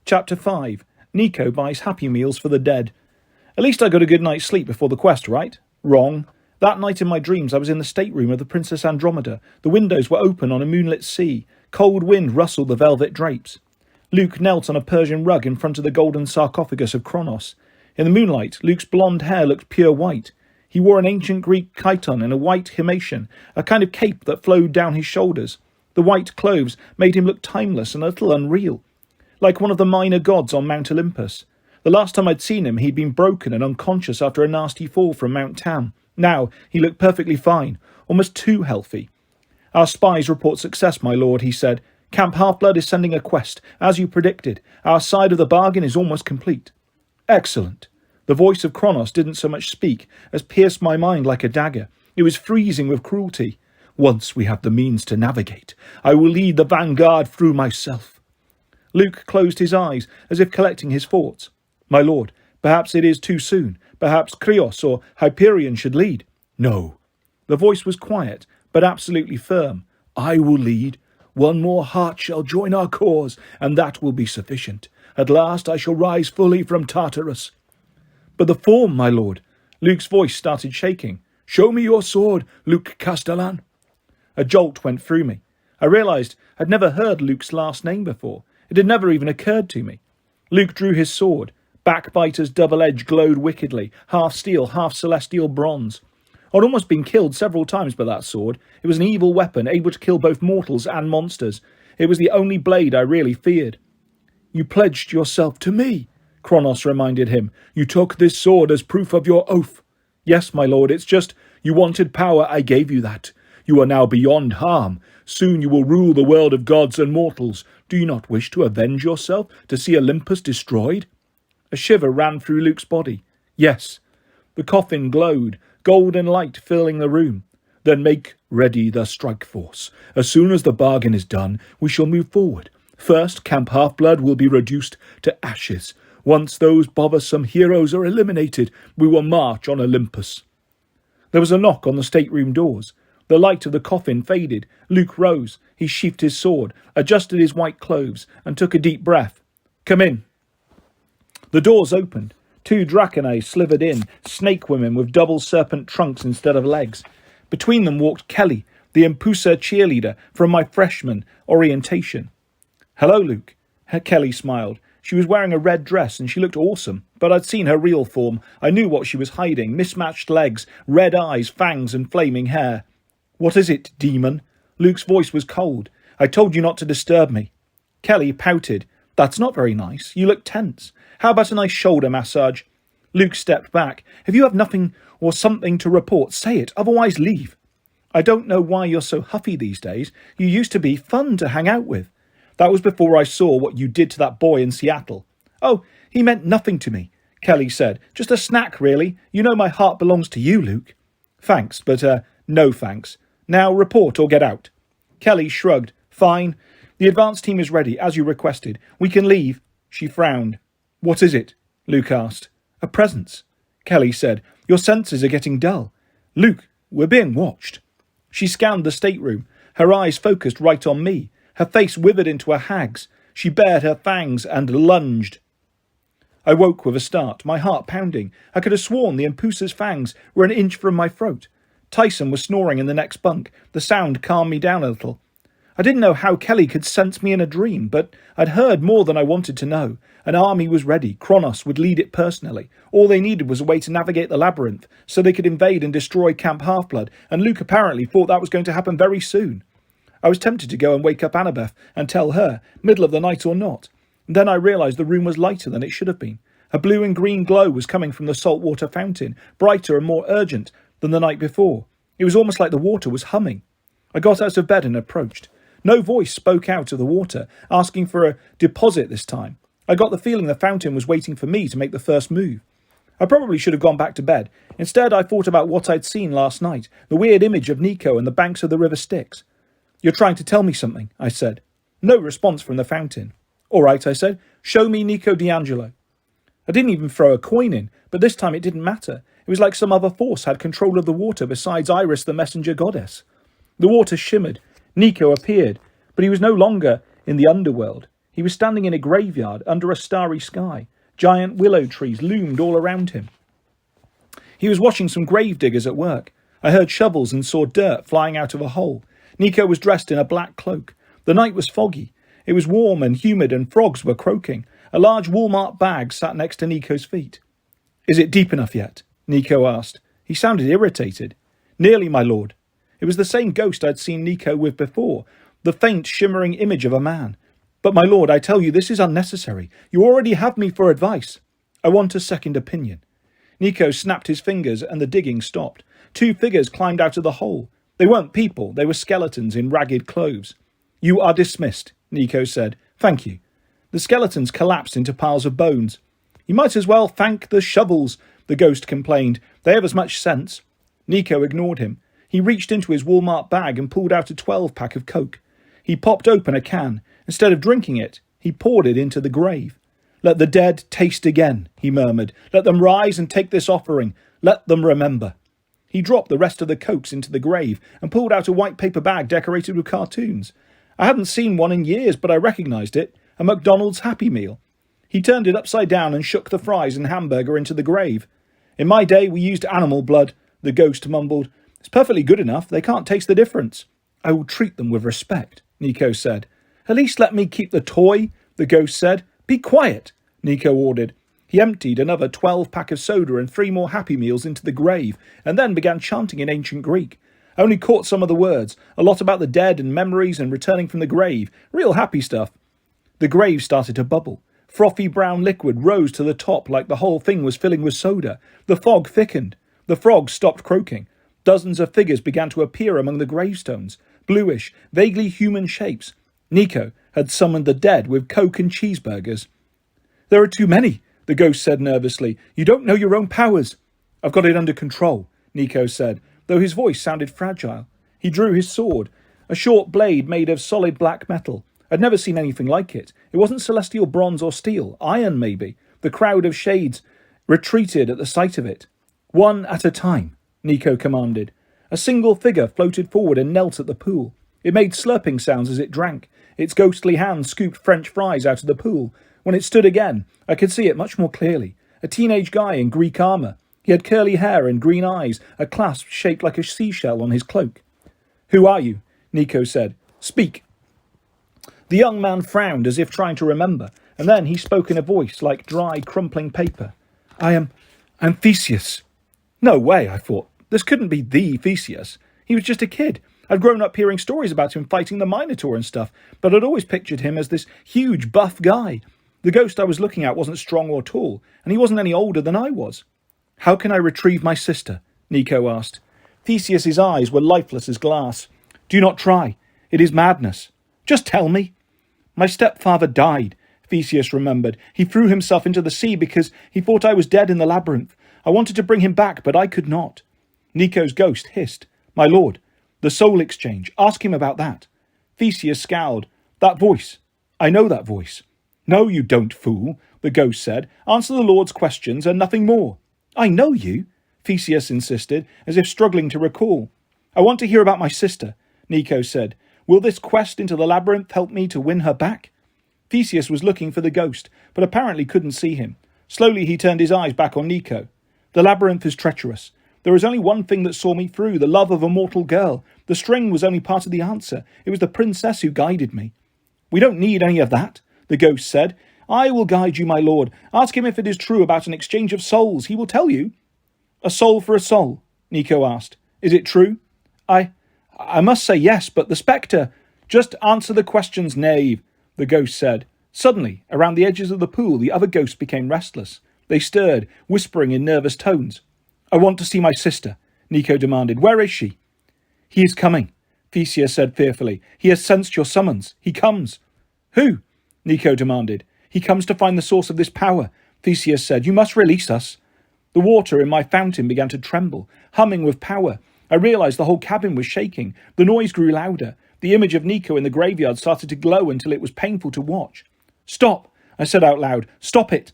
Chapter 5. Nico buys Happy Meals for the dead. At least I got a good night's sleep before the quest, right? Wrong. That night in my dreams I was in the stateroom of the Princess Andromeda. The windows were open on a moonlit sea. Cold wind rustled the velvet drapes. Luke knelt on a Persian rug in front of the golden sarcophagus of Kronos. In the moonlight, Luke's blonde hair looked pure white. He wore an ancient Greek chiton and a white himation, a kind of cape that flowed down his shoulders. The white clothes made him look timeless and a little unreal, like one of the minor gods on Mount Olympus. The last time I'd seen him, he'd been broken and unconscious after a nasty fall from Mount Tam. Now, he looked perfectly fine, almost too healthy. Our spies report success, my lord, he said. Camp Half-Blood is sending a quest, as you predicted. Our side of the bargain is almost complete. Excellent. The voice of Kronos didn't so much speak as pierced my mind like a dagger. It was freezing with cruelty. Once we have the means to navigate, I will lead the vanguard through myself. Luke closed his eyes as if collecting his thoughts. My lord, perhaps it is too soon. Perhaps Krios or Hyperion should lead. No. The voice was quiet, but absolutely firm. I will lead. One more heart shall join our cause, and that will be sufficient. At last I shall rise fully from Tartarus. But the form, my lord. Luke's voice started shaking. Show me your sword, Luke Castellan. A jolt went through me. I realised I'd never heard Luke's last name before. It had never even occurred to me. Luke drew his sword. Backbiter's double edge glowed wickedly, half steel, half celestial bronze. I'd almost been killed several times by that sword. It was an evil weapon, able to kill both mortals and monsters. It was the only blade I really feared. You pledged yourself to me, Kronos reminded him. You took this sword as proof of your oath. Yes, my lord, it's just, you wanted power, I gave you that. You are now beyond harm. Soon you will rule the world of gods and mortals. Do you not wish to avenge yourself, to see Olympus destroyed? A shiver ran through Luke's body. Yes. The coffin glowed, golden light filling the room. Then make ready the strike force. As soon as the bargain is done, we shall move forward. First, Camp Half-Blood will be reduced to ashes. Once those bothersome heroes are eliminated, we will march on Olympus. There was a knock on the stateroom doors. The light of the coffin faded. Luke rose. He sheathed his sword, adjusted his white clothes, and took a deep breath. Come in. The doors opened. 2 Draconae slithered in, snake women with double serpent trunks instead of legs. Between them walked Kelly, the Impusa cheerleader from my freshman orientation. Hello, Luke. Kelly smiled. She was wearing a red dress and she looked awesome, but I'd seen her real form. I knew what she was hiding, mismatched legs, red eyes, fangs and flaming hair. What is it, demon? Luke's voice was cold. I told you not to disturb me. Kelly pouted. That's not very nice. You look tense. How about a nice shoulder massage? Luke stepped back. If you have nothing or something to report, say it, otherwise leave. I don't know why you're so huffy these days. You used to be fun to hang out with. That was before I saw what you did to that boy in Seattle. Oh, he meant nothing to me, Kelly said. Just a snack, really. You know my heart belongs to you, Luke. Thanks, but no thanks. Now report or get out. Kelly shrugged. Fine. The advance team is ready, as you requested. We can leave. She frowned. What is it? Luke asked. A presence, Kelly said. Your senses are getting dull. Luke, we're being watched. She scanned the stateroom. Her eyes focused right on me. Her face withered into a hag's. She bared her fangs and lunged. I woke with a start, my heart pounding. I could have sworn the Impusa's fangs were an inch from my throat. Tyson was snoring in the next bunk. The sound calmed me down a little. I didn't know how Kelly could sense me in a dream, but I'd heard more than I wanted to know. An army was ready. Kronos would lead it personally. All they needed was a way to navigate the Labyrinth, so they could invade and destroy Camp Half-Blood, and Luke apparently thought that was going to happen very soon. I was tempted to go and wake up Annabeth and tell her, middle of the night or not. Then I realised the room was lighter than it should have been. A blue and green glow was coming from the saltwater fountain, brighter and more urgent than the night before. It was almost like the water was humming. I got out of bed and approached. No voice spoke out of the water, asking for a deposit this time. I got the feeling the fountain was waiting for me to make the first move. I probably should have gone back to bed. Instead, I thought about what I'd seen last night, the weird image of Nico and the banks of the river Styx. You're trying to tell me something, I said. No response from the fountain. All right, I said. Show me Nico D'Angelo. I didn't even throw a coin in, but this time it didn't matter. It was like some other force had control of the water besides Iris, the messenger goddess. The water shimmered. Nico appeared, but he was no longer in the underworld. He He was standing in a graveyard under a starry sky. Giant willow trees loomed all around him. He was watching some grave diggers at work. I heard shovels and saw dirt flying out of a hole. Nico was dressed in a black cloak. The night was foggy. It was warm and humid and frogs were croaking. A large Walmart bag sat next to Nico's feet. "Is it deep enough yet?" Nico asked. He sounded irritated. "Nearly, my lord." It was the same ghost I'd seen Nico with before, the faint, shimmering image of a man. "But my lord, I tell you, this is unnecessary. You already have me for advice. I want a second opinion." Nico snapped his fingers and the digging stopped. 2 figures climbed out of the hole. They weren't people, they were skeletons in ragged clothes. "You are dismissed," Nico said. "Thank you." The skeletons collapsed into piles of bones. "You might as well thank the shovels," the ghost complained. "They have as much sense." Nico ignored him. He reached into his Walmart bag and pulled out a 12-pack of Coke. He popped open a can. Instead of drinking it, he poured it into the grave. "Let the dead taste again," he murmured. "Let them rise and take this offering. Let them remember." He dropped the rest of the Cokes into the grave and pulled out a white paper bag decorated with cartoons. I hadn't seen one in years, but I recognised it. A McDonald's Happy Meal. He turned it upside down and shook the fries and hamburger into the grave. "In my day, we used animal blood," the ghost mumbled. "It's perfectly good enough. They can't taste the difference." "I will treat them with respect," Nico said. "At least let me keep the toy," the ghost said. "Be quiet," Nico ordered. He emptied another 12-pack of soda and 3 more Happy Meals into the grave, and then began chanting in ancient Greek. I only caught some of the words, a lot about the dead and memories and returning from the grave. Real happy stuff. The grave started to bubble. Frothy brown liquid rose to the top like the whole thing was filling with soda. The fog thickened. The frogs stopped croaking. Dozens of figures began to appear among the gravestones. Bluish, vaguely human shapes. Nico had summoned the dead with Coke and cheeseburgers. "There are too many," the ghost said nervously. "You don't know your own powers." "I've got it under control," Nico said, though his voice sounded fragile. He drew his sword, a short blade made of solid black metal. I'd never seen anything like it. It wasn't celestial bronze or steel, iron maybe. The crowd of shades retreated at the sight of it. "One at a time," Nico commanded. A single figure floated forward and knelt at the pool. It made slurping sounds as it drank. Its ghostly hand scooped French fries out of the pool. When it stood again, I could see it much more clearly. A teenage guy in Greek armour. He had curly hair and green eyes, a clasp shaped like a seashell on his cloak. "Who are you?" Nico said. "Speak." The young man frowned as if trying to remember, and then he spoke in a voice like dry, crumpling paper. I'm Theseus." No way, I thought. This couldn't be the Theseus. He was just a kid. I'd grown up hearing stories about him fighting the Minotaur and stuff, but I'd always pictured him as this huge, buff guy. The ghost I was looking at wasn't strong or tall, and he wasn't any older than I was. "How can I retrieve my sister?" Nico asked. Theseus's eyes were lifeless as glass. "Do not try. It is madness. Just tell me." "My stepfather died," Theseus remembered. "He threw himself into the sea because he thought I was dead in the labyrinth. I wanted to bring him back, but I could not." Nico's ghost hissed. "My lord, the soul exchange. Ask him about that." Theseus scowled. "That voice. I know that voice." "No, you don't, fool," the ghost said. "Answer the Lord's questions and nothing more." "I know you," Theseus insisted, as if struggling to recall. "I want to hear about my sister," Nico said. "Will this quest into the labyrinth help me to win her back?" Theseus was looking for the ghost, but apparently couldn't see him. Slowly he turned his eyes back on Nico. "The labyrinth is treacherous. There is only one thing that saw me through, the love of a mortal girl. The string was only part of the answer. It was the princess who guided me." "We don't need any of that," the ghost said. "I will guide you, my lord. Ask him if it is true about an exchange of souls. He will tell you." "A soul for a soul?" Nico asked. "Is it true?" I must say yes, but the spectre—" "Just answer the questions, knave," the ghost said. Suddenly, around the edges of the pool, the other ghosts became restless. They stirred, whispering in nervous tones. "I want to see my sister," Nico demanded. "Where is she?" "He is coming," Theseus said fearfully. "He has sensed your summons. He comes." "Who?" Nico demanded. "He comes to find the source of this power," Theseus said. "You must release us." The water in my fountain began to tremble, humming with power. I realized the whole cabin was shaking. The noise grew louder. The image of Nico in the graveyard started to glow until it was painful to watch. "Stop," I said out loud. "Stop it."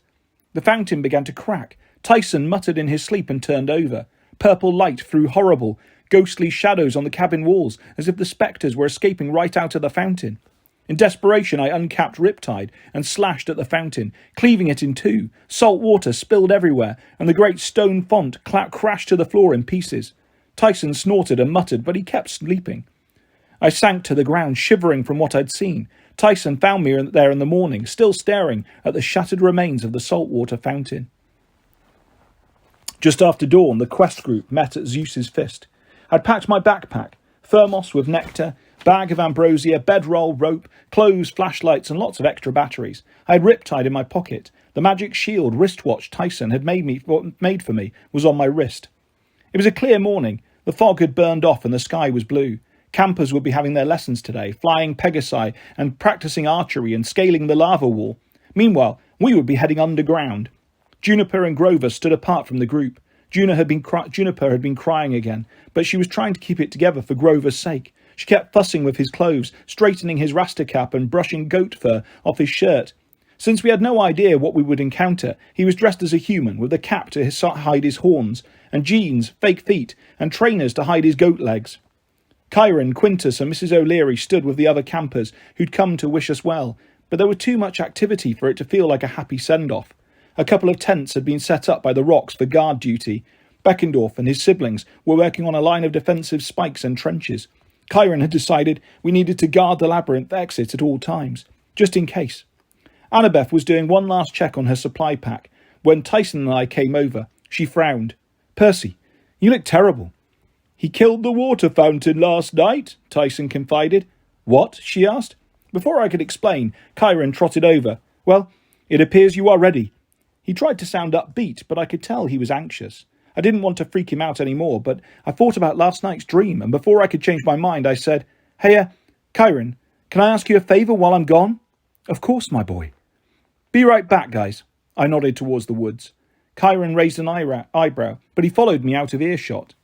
The fountain began to crack. Tyson muttered in his sleep and turned over. Purple light threw horrible, ghostly shadows on the cabin walls, as if the spectres were escaping right out of the fountain. In desperation, I uncapped Riptide and slashed at the fountain, cleaving it in two. Salt water spilled everywhere, and the great stone font crashed to the floor in pieces. Tyson snorted and muttered, but he kept sleeping. I sank to the ground, shivering from what I'd seen. Tyson found me there in the morning, still staring at the shattered remains of the saltwater fountain. Just after dawn, the quest group met at Zeus's Fist. I'd packed my backpack, thermos with nectar, bag of ambrosia, bedroll, rope, clothes, flashlights, and lots of extra batteries. I had Riptide in my pocket. The magic shield wristwatch Tyson had made for me was on my wrist. It was a clear morning. The fog had burned off and the sky was blue. Campers would be having their lessons today, flying Pegasi and practicing archery and scaling the lava wall. Meanwhile, we would be heading underground. Juniper and Grover stood apart from the group. Juniper had been crying again, but she was trying to keep it together for Grover's sake. She kept fussing with his clothes, straightening his rasta cap and brushing goat fur off his shirt. Since we had no idea what we would encounter, he was dressed as a human, with a cap to hide his horns, and jeans, fake feet, and trainers to hide his goat legs. Chiron, Quintus, and Mrs. O'Leary stood with the other campers who'd come to wish us well, but there was too much activity for it to feel like a happy send-off. A couple of tents had been set up by the rocks for guard duty. Beckendorf and his siblings were working on a line of defensive spikes and trenches. Chiron had decided we needed to guard the Labyrinth exit at all times, just in case. Annabeth was doing one last check on her supply pack. When Tyson and I came over, she frowned. "Percy, you look terrible." "He killed the water fountain last night," Tyson confided. "What?" she asked. Before I could explain, Chiron trotted over. "Well, it appears you are ready." He tried to sound upbeat, but I could tell he was anxious. I didn't want to freak him out anymore, but I thought about last night's dream, and before I could change my mind, I said, "Hey, Chiron, can I ask you a favour while I'm gone?" "Of course, my boy." "Be right back, guys." I nodded towards the woods. Chiron raised an eyebrow, but he followed me out of earshot.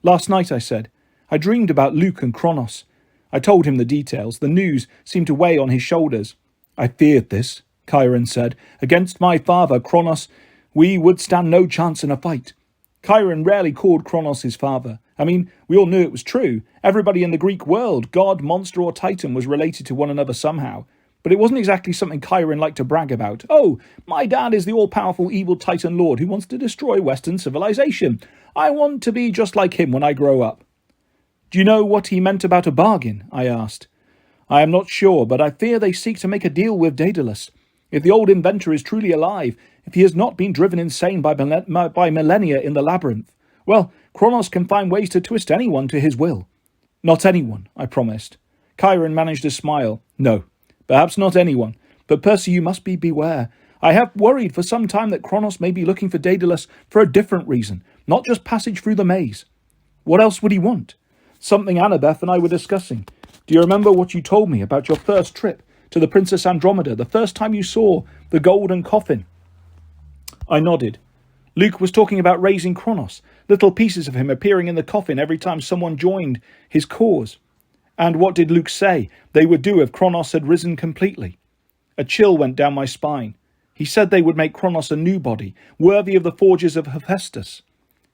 "Last night," I said, "I dreamed about Luke and Kronos." I told him the details. The news seemed to weigh on his shoulders. "I feared this," Chiron said. "Against my father, Kronos, we would stand no chance in a fight." Chiron rarely called Kronos his father. I mean, we all knew it was true. Everybody in the Greek world, god, monster, or titan, was related to one another somehow. But it wasn't exactly something Chiron liked to brag about. "Oh, my dad is the all-powerful evil titan lord who wants to destroy Western civilization. I want to be just like him when I grow up." "Do you know what he meant about a bargain?" I asked. "I am not sure, but I fear they seek to make a deal with Daedalus. If the old inventor is truly alive, if he has not been driven insane by millennia in the Labyrinth, well, Kronos can find ways to twist anyone to his will." "Not anyone," I promised. Chiron managed a smile. "No, perhaps not anyone. But Percy, you must beware. I have worried for some time that Kronos may be looking for Daedalus for a different reason, not just passage through the maze." "What else would he want?" "Something Annabeth and I were discussing. Do you remember what you told me about your first trip to the Princess Andromeda, the first time you saw the golden coffin?" I nodded. Luke was talking about raising Kronos, little pieces of him appearing in the coffin every time someone joined his cause. And what did Luke say they would do if Kronos had risen completely? A chill went down my spine. He said they would make Kronos a new body, worthy of the forges of Hephaestus.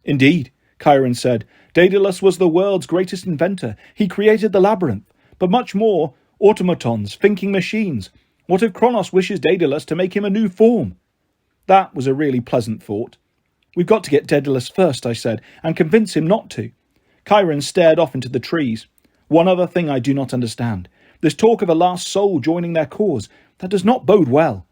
"Indeed," Chiron said, "Daedalus was the world's greatest inventor. He created the Labyrinth, but much more, automatons, thinking machines. What if Kronos wishes Daedalus to make him a new form?" That was a really pleasant thought. "We've got to get Daedalus first," I said, "and convince him not to." Chiron stared off into the trees. "One other thing I do not understand. This talk of a last soul joining their cause, that does not bode well."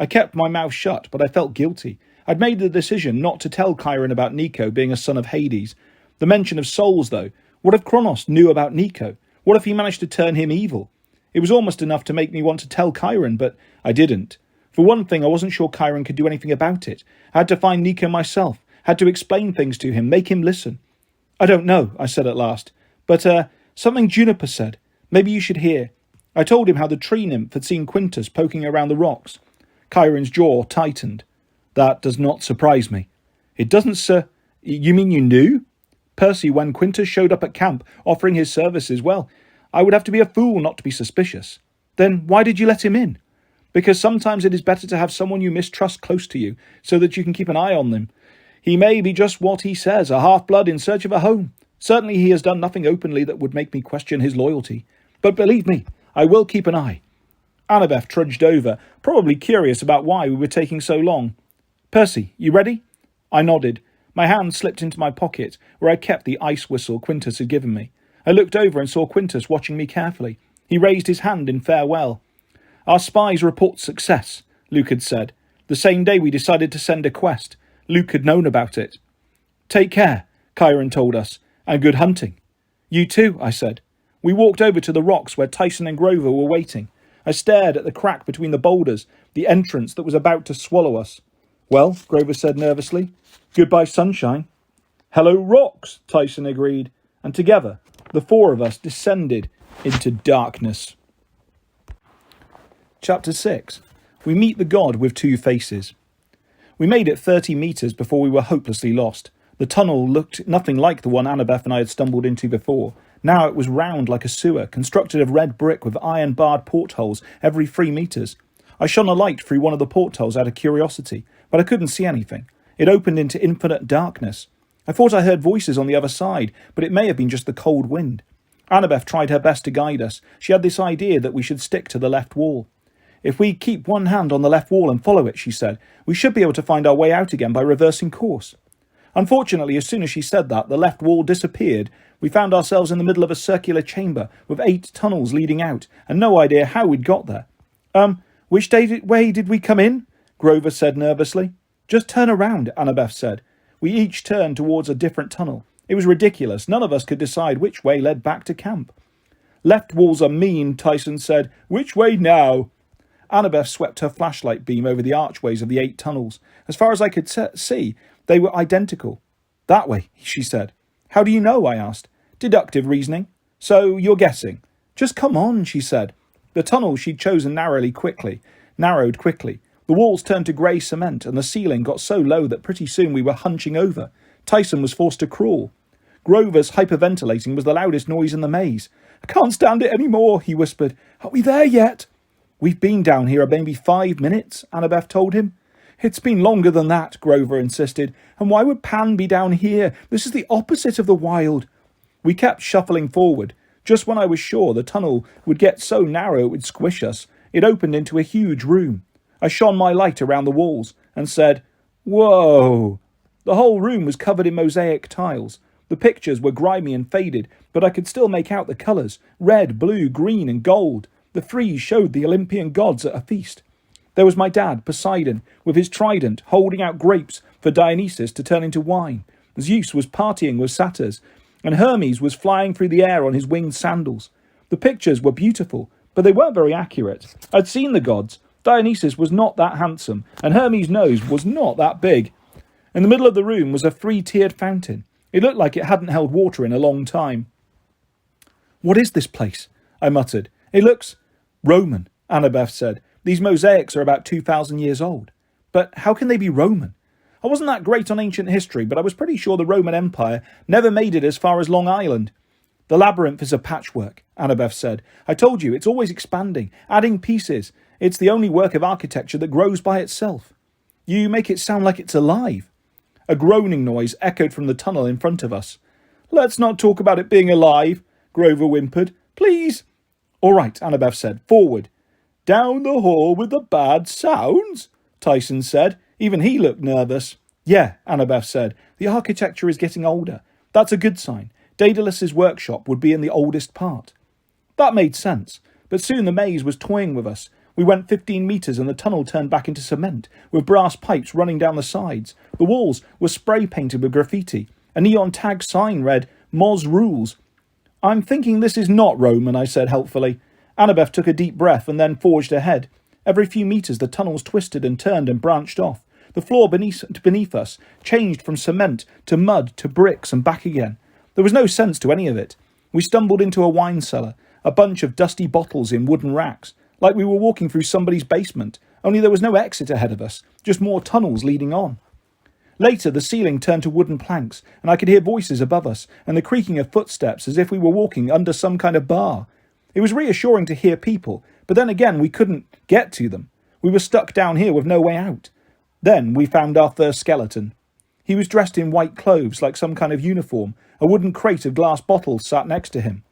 I kept my mouth shut, but I felt guilty. I'd made the decision not to tell Chiron about Nico being a son of Hades. The mention of souls, though. What if Kronos knew about Nico? What if he managed to turn him evil? It was almost enough to make me want to tell Chiron, but I didn't. For one thing, I wasn't sure Chiron could do anything about it. I had to find Nico myself, had to explain things to him, make him listen. "I don't know," I said at last, "but, something Juniper said. Maybe you should hear." I told him how the tree nymph had seen Quintus poking around the rocks. Chiron's jaw tightened. "That does not surprise me." "It doesn't, sir. You mean you knew?" "Percy, when Quintus showed up at camp offering his services, well, I would have to be a fool not to be suspicious." "Then why did you let him in?" "Because sometimes it is better to have someone you mistrust close to you, so that you can keep an eye on them. He may be just what he says, a half-blood in search of a home. Certainly he has done nothing openly that would make me question his loyalty. But believe me, I will keep an eye. Annabeth trudged over, probably curious about why we were taking so long. "Percy, you ready?" I nodded. My hand slipped into my pocket, where I kept the ice whistle Quintus had given me. I looked over and saw Quintus watching me carefully. He raised his hand in farewell. "Our spies report success," Luke had said. "The same day we decided to send a quest. Luke had known about it." "Take care," Chiron told us, "and good hunting." "You too," I said. We walked over to the rocks where Tyson and Grover were waiting. I stared at the crack between the boulders, the entrance that was about to swallow us. "Well," Grover said nervously, "goodbye sunshine." "Hello rocks," Tyson agreed, and together the four of us descended into darkness. Chapter 6. We meet the god with two faces. We made it 30 metres before we were hopelessly lost. The tunnel looked nothing like the one Annabeth and I had stumbled into before. Now it was round like a sewer, constructed of red brick with iron-barred portholes every 3 metres. I shone a light through one of the portholes out of curiosity, but I couldn't see anything. It opened into infinite darkness. I thought I heard voices on the other side, but it may have been just the cold wind. Annabeth tried her best to guide us. She had this idea that we should stick to the left wall. "If we keep one hand on the left wall and follow it," she said, "we should be able to find our way out again by reversing course." Unfortunately, as soon as she said that, the left wall disappeared. We found ourselves in the middle of a circular chamber with 8 tunnels leading out, and no idea how we'd got there. Which way did we come in?" Grover said nervously. "Just turn around," Annabeth said. We each turned towards a different tunnel. It was ridiculous. None of us could decide which way led back to camp. "Left walls are mean," Tyson said. "Which way now?" Annabeth swept her flashlight beam over the archways of the 8 tunnels. As far as I could see, they were identical. "That way," she said. "How do you know?" I asked. "Deductive reasoning." "So you're guessing?" "Just come on," she said. The tunnel she'd chosen narrowed quickly. The walls turned to grey cement, and the ceiling got so low that pretty soon we were hunching over. Tyson was forced to crawl. Grover's hyperventilating was the loudest noise in the maze. "I can't stand it any more," he whispered. "Are we there yet?" "We've been down here maybe 5 minutes," Annabeth told him. "It's been longer than that," Grover insisted. "And why would Pan be down here? This is the opposite of the wild." We kept shuffling forward. Just when I was sure the tunnel would get so narrow it would squish us, it opened into a huge room. I shone my light around the walls and said, "Whoa!" The whole room was covered in mosaic tiles. The pictures were grimy and faded, but I could still make out the colours: red, blue, green and gold. The frieze showed the Olympian gods at a feast. There was my dad, Poseidon, with his trident, holding out grapes for Dionysus to turn into wine. Zeus was partying with satyrs, and Hermes was flying through the air on his winged sandals. The pictures were beautiful, but they weren't very accurate. I'd seen the gods. Dionysus was not that handsome, and Hermes' nose was not that big. In the middle of the room was a 3-tiered fountain. It looked like it hadn't held water in a long time. "What is this place?" I muttered. "It looks Roman," Annabeth said. "These mosaics are about 2,000 years old." "But how can they be Roman?" I wasn't that great on ancient history, but I was pretty sure the Roman Empire never made it as far as Long Island. "The Labyrinth is a patchwork," Annabeth said. "I told you, it's always expanding, adding pieces. It's the only work of architecture that grows by itself." "You make it sound like it's alive." A groaning noise echoed from the tunnel in front of us. "Let's not talk about it being alive," Grover whimpered. "Please." "All right," Annabeth said. "Forward." "Down the hall with the bad sounds?" Tyson said. Even he looked nervous. "Yeah," Annabeth said. "The architecture is getting older. That's a good sign. Daedalus's workshop would be in the oldest part." That made sense, but soon the maze was toying with us. We went 15 metres and the tunnel turned back into cement, with brass pipes running down the sides. The walls were spray-painted with graffiti. A neon tag sign read, "Moz Rules." "I'm thinking this is not Roman," I said helpfully. Annabeth took a deep breath and then forged ahead. Every few metres the tunnels twisted and turned and branched off. The floor beneath us changed from cement to mud to bricks and back again. There was no sense to any of it. We stumbled into a wine cellar, a bunch of dusty bottles in wooden racks, like we were walking through somebody's basement, only there was no exit ahead of us, just more tunnels leading on. Later, the ceiling turned to wooden planks, and I could hear voices above us, and the creaking of footsteps as if we were walking under some kind of bar. It was reassuring to hear people, but then again we couldn't get to them. We were stuck down here with no way out. Then we found our first skeleton. He was dressed in white clothes, like some kind of uniform. A wooden crate of glass bottles sat next to him.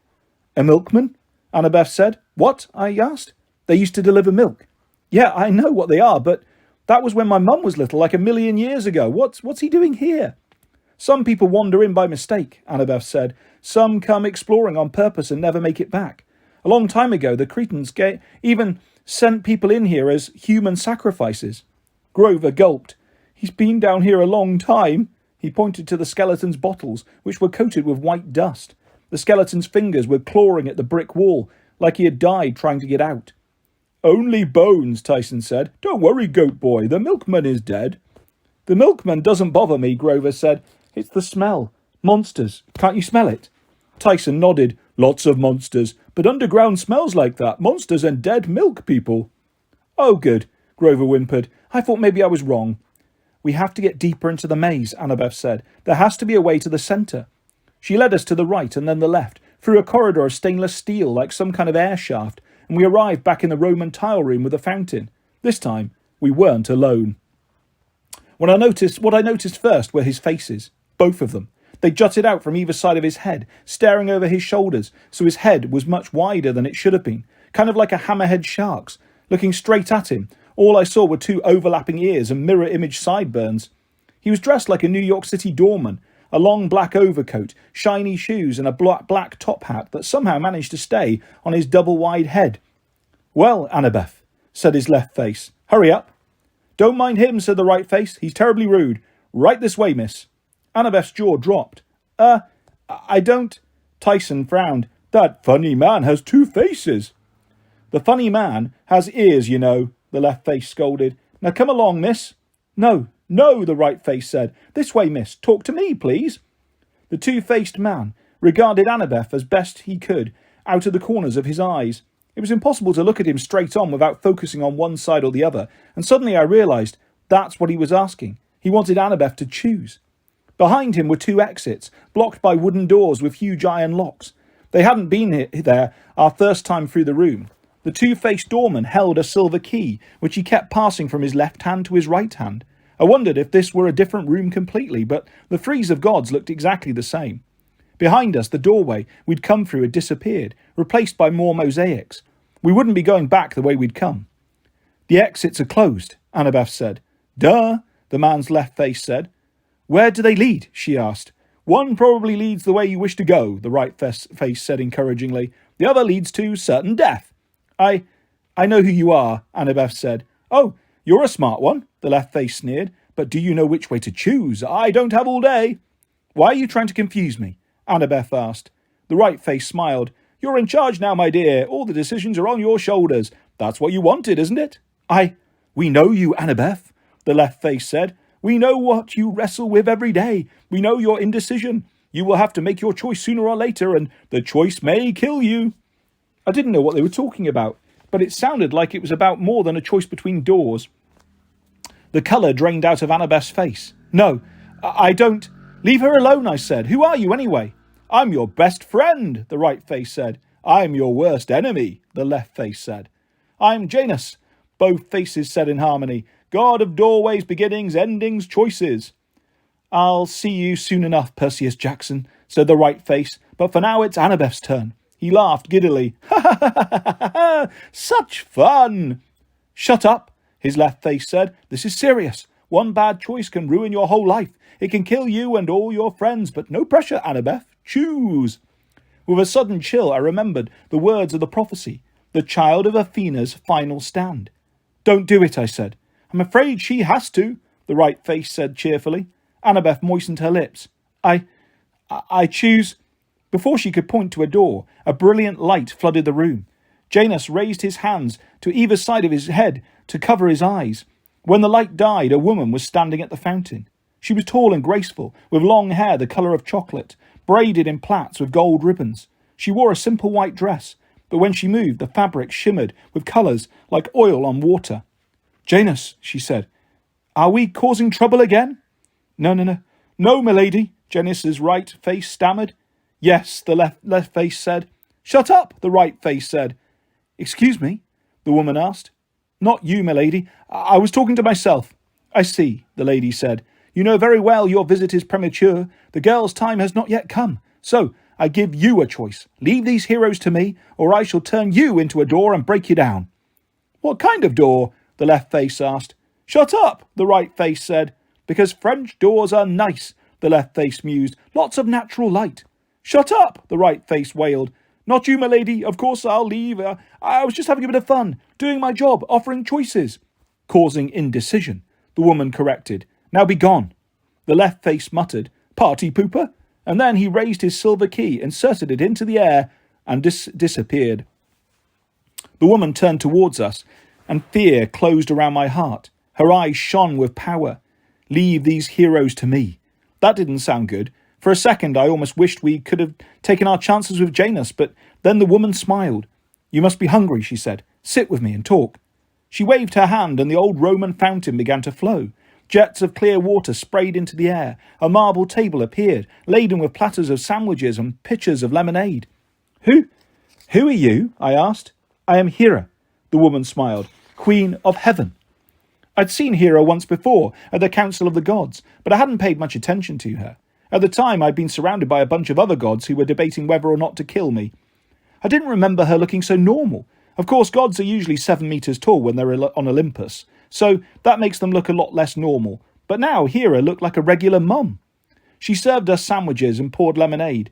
"A milkman?" Annabeth said. "What?" I asked. They used to deliver milk. Yeah, I know what they are, but that was when my mum was little, like 1,000,000 years ago. What's he doing here? Some people wander in by mistake, Annabeth said. Some come exploring on purpose and never make it back. A long time ago, the Cretans even sent people in here as human sacrifices. Grover gulped. He's been down here a long time. He pointed to the skeleton's bottles, which were coated with white dust. The skeleton's fingers were clawing at the brick wall, like he had died trying to get out. Only bones, Tyson said. Don't worry, goat boy, the milkman is dead. The milkman doesn't bother me, Grover said. It's the smell. Monsters. Can't you smell it? Tyson nodded. Lots of monsters, but underground smells like that. Monsters and dead milk people. Oh, good, Grover whimpered. I thought maybe I was wrong. We have to get deeper into the maze, Annabeth said. There has to be a way to the centre. She led us to the right and then the left, through a corridor of stainless steel like some kind of air shaft, and we arrived back in the Roman tile room with a fountain. This time, we weren't alone. What I noticed first were his faces, both of them. They jutted out from either side of his head, staring over his shoulders, so his head was much wider than it should have been, kind of like a hammerhead shark's. Looking straight at him, all I saw were two overlapping ears and mirror-image sideburns. He was dressed like a New York City doorman, a long black overcoat, shiny shoes and a black top hat that somehow managed to stay on his double-wide head. Well, Annabeth, said his left face. Hurry up. Don't mind him, said the right face. He's terribly rude. Right this way, miss. Annabeth's jaw dropped. I don't... Tyson frowned. That funny man has two faces. The funny man has ears, you know, the left face scolded. Now come along, miss. No, the right face said. This way, miss. Talk to me, please. The two-faced man regarded Annabeth as best he could out of the corners of his eyes. It was impossible to look at him straight on without focusing on one side or the other, and suddenly I realised that's what he was asking. He wanted Annabeth to choose. Behind him were two exits, blocked by wooden doors with huge iron locks. They hadn't been there our first time through the room. The two-faced doorman held a silver key, which he kept passing from his left hand to his right hand. I wondered if this were a different room completely, but the frieze of gods looked exactly the same. Behind us, the doorway we'd come through had disappeared, replaced by more mosaics. We wouldn't be going back the way we'd come. The exits are closed, Annabeth said. Duh, the man's left face said. Where do they lead? She asked. One probably leads the way you wish to go, the right face said encouragingly. The other leads to certain death. I know who you are, Annabeth said. Oh, you're a smart one, the left face sneered. But do you know which way to choose? I don't have all day. Why are you trying to confuse me? Annabeth asked. The right face smiled. You're in charge now, my dear. All the decisions are on your shoulders. That's what you wanted, isn't it? We know you, Annabeth, the left face said. We know what you wrestle with every day. We know your indecision. You will have to make your choice sooner or later, and the choice may kill you. I didn't know what they were talking about, but it sounded like it was about more than a choice between doors. The colour drained out of Annabeth's face. No, I don't. Leave her alone, I said. Who are you, anyway? I'm your best friend, the right face said. I'm your worst enemy, the left face said. I'm Janus, both faces said in harmony. God of doorways, beginnings, endings, choices. I'll see you soon enough, Percy Jackson, said the right face. But for now it's Annabeth's turn. He laughed giddily. Ha ha ha ha ha ha! Such fun! Shut up, his left face said. This is serious. One bad choice can ruin your whole life. It can kill you and all your friends, but no pressure, Annabeth. Choose. With a sudden chill, I remembered the words of the prophecy, the child of Athena's final stand. Don't do it, I said. I'm afraid she has to, the right face said cheerfully. Annabeth moistened her lips. I choose... Before she could point to a door, a brilliant light flooded the room. Janus raised his hands to either side of his head to cover his eyes. When the light died, a woman was standing at the fountain. She was tall and graceful, with long hair the colour of chocolate, braided in plaits with gold ribbons. She wore a simple white dress, but when she moved, the fabric shimmered with colours like oil on water. Janus, she said, are we causing trouble again? No, milady, Janus's right face stammered. Yes, the left face said. Shut up, the right face said. Excuse me, the woman asked. Not you, milady. I was talking to myself. I see, the lady said. You know very well your visit is premature. The girl's time has not yet come. So, I give you a choice. Leave these heroes to me, or I shall turn you into a door and break you down. What kind of door? The left face asked. Shut up, the right face said. Because French doors are nice, the left face mused. Lots of natural light. Shut up, the right face wailed. Not you, my lady. Of course I'll leave. I was just having a bit of fun, doing my job, offering choices. Causing indecision, the woman corrected. Now be gone. The left face muttered, Party pooper? And then he raised his silver key, inserted it into the air, and disappeared. The woman turned towards us, and fear closed around my heart. Her eyes shone with power. Leave these heroes to me. That didn't sound good. For a second I almost wished we could have taken our chances with Janus, but then the woman smiled. You must be hungry, she said. Sit with me and talk. She waved her hand, and the old Roman fountain began to flow. Jets of clear water sprayed into the air. A marble table appeared, laden with platters of sandwiches and pitchers of lemonade. Who are you? I asked. I am Hera, the woman smiled. Queen of Heaven. I'd seen Hera once before, at the Council of the Gods, but I hadn't paid much attention to her. At the time, I'd been surrounded by a bunch of other gods who were debating whether or not to kill me. I didn't remember her looking so normal. Of course, gods are usually 7 meters tall when they're on Olympus, so that makes them look a lot less normal. But now Hera looked like a regular mum. She served us sandwiches and poured lemonade.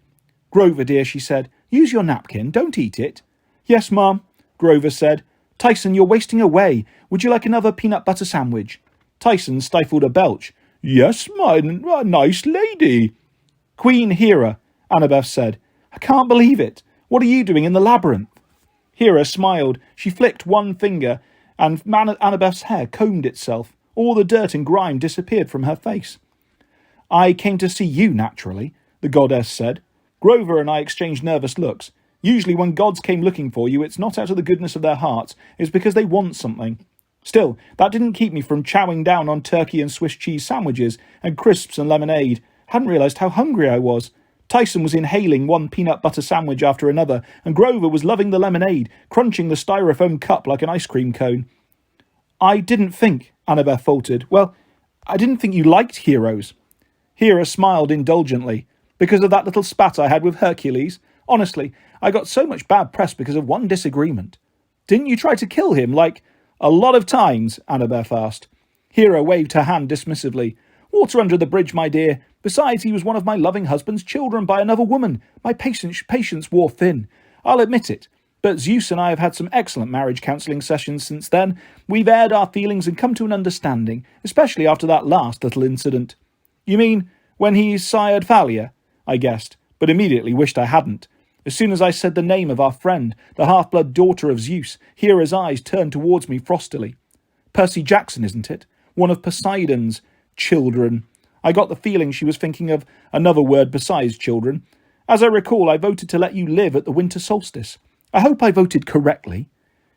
Grover, dear, she said, use your napkin, don't eat it. Yes, Mum, Grover said. Tyson, you're wasting away. Would you like another peanut butter sandwich? Tyson stifled a belch. Yes, my nice lady. Queen Hera, Annabeth said. I can't believe it. What are you doing in the labyrinth? Hera smiled. She flicked one finger, and Annabeth's hair combed itself. All the dirt and grime disappeared from her face. I came to see you, naturally, the goddess said. Grover and I exchanged nervous looks. Usually when gods came looking for you, it's not out of the goodness of their hearts, it's because they want something. Still, that didn't keep me from chowing down on turkey and Swiss cheese sandwiches and crisps and lemonade. Hadn't realised how hungry I was. Tyson was inhaling one peanut butter sandwich after another, and Grover was loving the lemonade, crunching the styrofoam cup like an ice cream cone. I didn't think, Annabeth faltered. Well, I didn't think you liked heroes. Hera smiled indulgently. Because of that little spat I had with Hercules? Honestly, I got so much bad press because of one disagreement. Didn't you try to kill him, like, a lot of times? Annabeth asked. Hera waved her hand dismissively. Water under the bridge, my dear. Besides, he was one of my loving husband's children by another woman. My patience wore thin. I'll admit it. But Zeus and I have had some excellent marriage counselling sessions since then. We've aired our feelings and come to an understanding, especially after that last little incident. You mean when he sired Thalia? I guessed, but immediately wished I hadn't. As soon as I said the name of our friend, the half-blood daughter of Zeus, Hera's eyes turned towards me frostily. Percy Jackson, isn't it? One of Poseidon's children. I got the feeling she was thinking of another word besides children. As I recall, I voted to let you live at the winter solstice. I hope I voted correctly.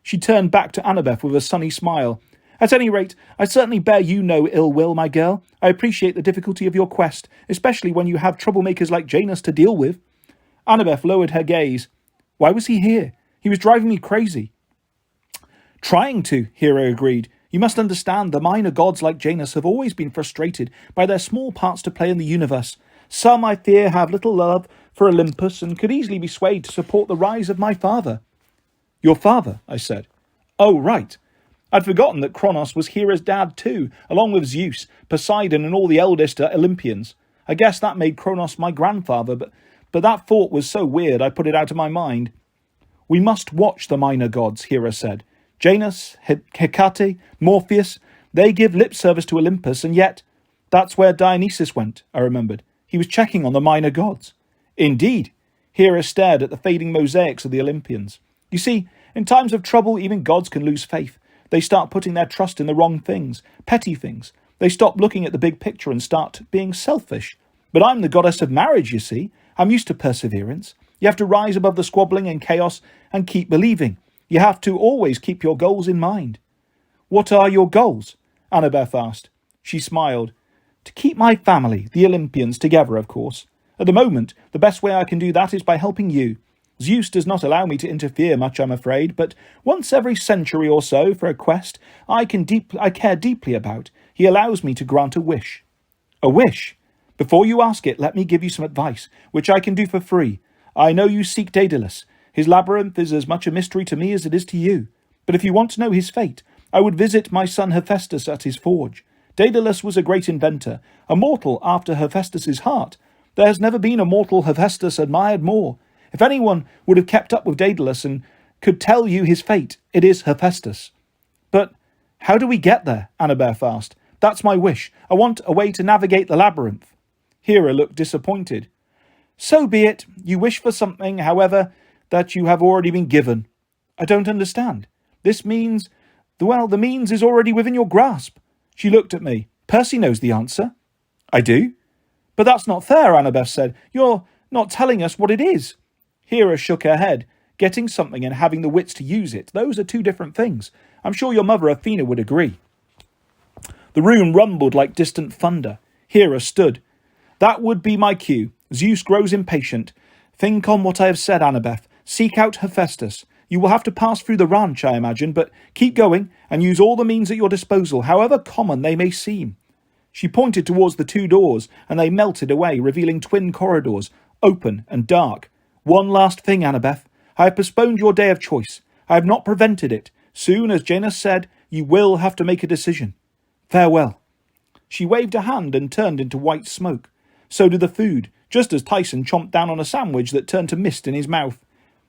She turned back to Annabeth with a sunny smile. At any rate, I certainly bear you no ill will, my girl. I appreciate the difficulty of your quest, especially when you have troublemakers like Janus to deal with. Annabeth lowered her gaze. Why was he here? He was driving me crazy. Trying to, Hera agreed. You must understand, the minor gods like Janus have always been frustrated by their small parts to play in the universe. Some, I fear, have little love for Olympus and could easily be swayed to support the rise of my father. Your father, I said. Oh, right. I'd forgotten that Kronos was Hera's dad too, along with Zeus, Poseidon and all the eldest Olympians. I guess that made Kronos my grandfather, but that thought was so weird I put it out of my mind. We must watch the minor gods, Hera said. Janus, Hecate, Morpheus, they give lip service to Olympus, and yet that's where Dionysus went, I remembered. He was checking on the minor gods. Indeed. Hera stared at the fading mosaics of the Olympians. You see, in times of trouble, even gods can lose faith. They start putting their trust in the wrong things, petty things. They stop looking at the big picture and start being selfish. But I'm the goddess of marriage, you see. I'm used to perseverance. You have to rise above the squabbling and chaos and keep believing. You have to always keep your goals in mind. What are your goals? Annabeth asked. She smiled. To keep my family, the Olympians, together, of course. At the moment, the best way I can do that is by helping you. Zeus does not allow me to interfere much, I'm afraid, but once every century or so for a quest I care deeply about, he allows me to grant a wish. A wish? Before you ask it, let me give you some advice, which I can do for free. I know you seek Daedalus. His labyrinth is as much a mystery to me as it is to you. But if you want to know his fate, I would visit my son Hephaestus at his forge. Daedalus was a great inventor, a mortal after Hephaestus's heart. There has never been a mortal Hephaestus admired more. If anyone would have kept up with Daedalus and could tell you his fate, it is Hephaestus. But how do we get there? Annabeth asked. That's my wish. I want a way to navigate the labyrinth. Hera looked disappointed. So be it. You wish for something, however, that you have already been given. I don't understand. This means, well, the means is already within your grasp. She looked at me. Percy knows the answer. I do? But that's not fair, Annabeth said. You're not telling us what it is. Hera shook her head. Getting something and having the wits to use it, those are two different things. I'm sure your mother Athena would agree. The room rumbled like distant thunder. Hera stood. That would be my cue. Zeus grows impatient. Think on what I have said, Annabeth. Seek out Hephaestus. You will have to pass through the ranch, I imagine, but keep going and use all the means at your disposal, however common they may seem. She pointed towards the two doors, and they melted away, revealing twin corridors, open and dark. One last thing, Annabeth. I have postponed your day of choice. I have not prevented it. Soon, as Janus said, you will have to make a decision. Farewell. She waved a hand and turned into white smoke. So did the food, just as Tyson chomped down on a sandwich that turned to mist in his mouth.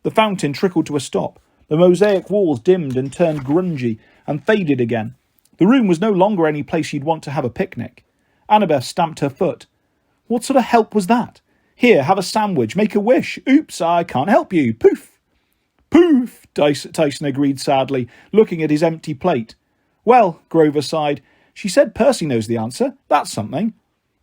The fountain trickled to a stop. The mosaic walls dimmed and turned grungy and faded again. The room was no longer any place you'd want to have a picnic. Annabeth stamped her foot. What sort of help was that? Here, have a sandwich, make a wish. Oops, I can't help you. Poof. Poof, Tyson agreed sadly, looking at his empty plate. Well, Grover sighed, she said Percy knows the answer. That's something.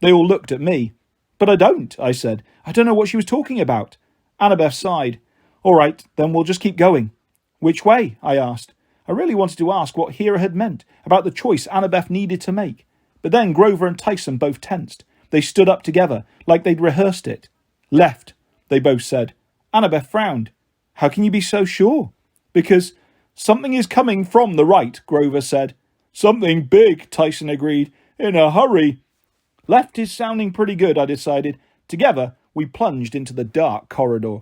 They all looked at me. But I don't, I said. I don't know what she was talking about. Annabeth sighed. All right, then we'll just keep going. Which way? I asked. I really wanted to ask what Hera had meant about the choice Annabeth needed to make. But then Grover and Tyson both tensed. They stood up together, like they'd rehearsed it. Left, they both said. Annabeth frowned. How can you be so sure? Because something is coming from the right, Grover said. Something big, Tyson agreed. In a hurry. Left is sounding pretty good, I decided. Together, we plunged into the dark corridor.